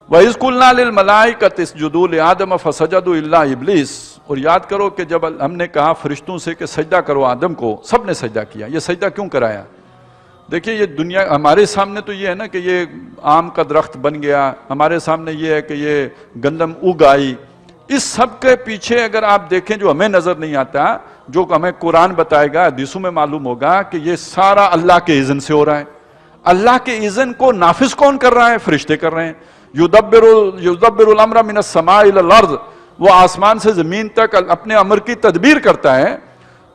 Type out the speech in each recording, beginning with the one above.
وَإِذْ قُلْنَا لِلْمَلَائِكَةِ اسْجُدُوا لِآدَمَ فَسَجَدُوا إِلَّا إِبْلِيسَ، اور یاد کرو کہ جب ہم نے کہا فرشتوں سے کہ سجدہ کرو آدم کو، سب نے سجدہ کیا۔ یہ سجدہ کیوں کرایا؟ دیکھیں یہ دنیا ہمارے سامنے تو یہ ہے نا کہ یہ آم کا درخت بن گیا، ہمارے سامنے یہ ہے کہ یہ گندم اگ آئی، اس سب کے پیچھے اگر آپ دیکھیں جو ہمیں نظر نہیں آتا، جو ہمیں قرآن بتائے گا، حدیثوں میں معلوم ہوگا کہ یہ سارا اللہ کے اذن سے ہو رہا ہے۔ اللہ کے اذن کو نافذ کون کر رہا ہے؟ فرشتے کر رہے ہیں۔ یدبر الامر من السماء الى الارض، وہ آسمان سے زمین تک اپنے امر کی تدبیر کرتا ہے۔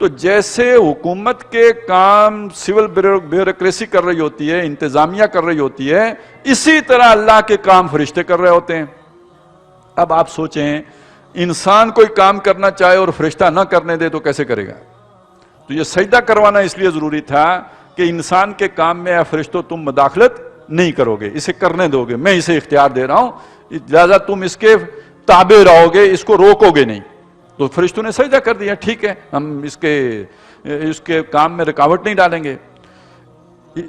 تو جیسے حکومت کے کام سول بیوروکریسی کر رہی ہوتی ہے، انتظامیہ کر رہی ہوتی ہے، اسی طرح اللہ کے کام فرشتے کر رہے ہوتے ہیں۔ اب آپ سوچیں انسان کوئی کام کرنا چاہے اور فرشتہ نہ کرنے دے تو کیسے کرے گا؟ تو یہ سجدہ کروانا اس لیے ضروری تھا کہ انسان کے کام میں یا فرشتوں تم مداخلت نہیں کرو گے، اسے کرنے دو گے، میں اسے اختیار دے رہا ہوں، لہذا تم اس کے تابع رہو گے، اس کو روکو گے نہیں۔ تو فرشتوں نے سجدہ کر دیا، ٹھیک ہے ہم اس کے کام میں رکاوٹ نہیں ڈالیں گے۔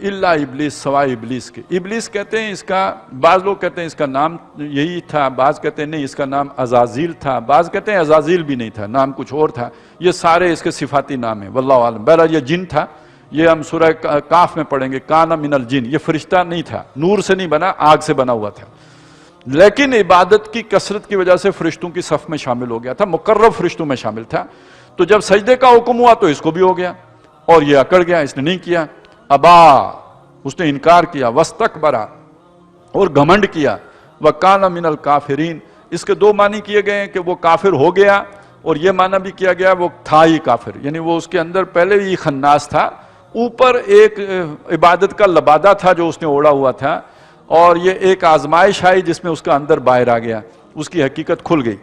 الا ابلیس، سوائے ابلیس کے۔ ابلیس کہتے ہیں اس کا، بعض لوگ کہتے ہیں اس کا نام یہی تھا، بعض کہتے ہیں نہیں اس کا نام عزازیل تھا، بعض کہتے ہیں عزازیل بھی نہیں تھا، نام کچھ اور تھا۔ یہ سارے اس کے صفاتی نام ہیں، واللہ عالم۔ بہرحال یہ جن تھا، یہ ہم سورہ کاف میں پڑھیں گے، کان من الجن، یہ فرشتہ نہیں تھا، نور سے نہیں بنا، آگ سے بنا ہوا تھا، لیکن عبادت کی کثرت کی وجہ سے فرشتوں کی صف میں شامل ہو گیا تھا، مقرب فرشتوں میں شامل تھا۔ تو جب سجدے کا حکم ہوا تو اس کو بھی ہو گیا، اور یہ اکڑ گیا، اس نے نہیں کیا، ابا، اس نے انکار کیا، واستکبر، اور گھمنڈ کیا، وکان من الکافرین۔ اس کے دو معنی کیے گئے ہیں کہ وہ کافر ہو گیا، اور یہ معنی بھی کیا گیا وہ تھا ہی کافر، یعنی وہ اس کے اندر پہلے ہی خناس تھا، اوپر ایک عبادت کا لبادہ تھا جو اس نے اوڑا ہوا تھا، اور یہ ایک آزمائش آئی جس میں اس کا اندر باہر آ گیا، اس کی حقیقت کھل گئی۔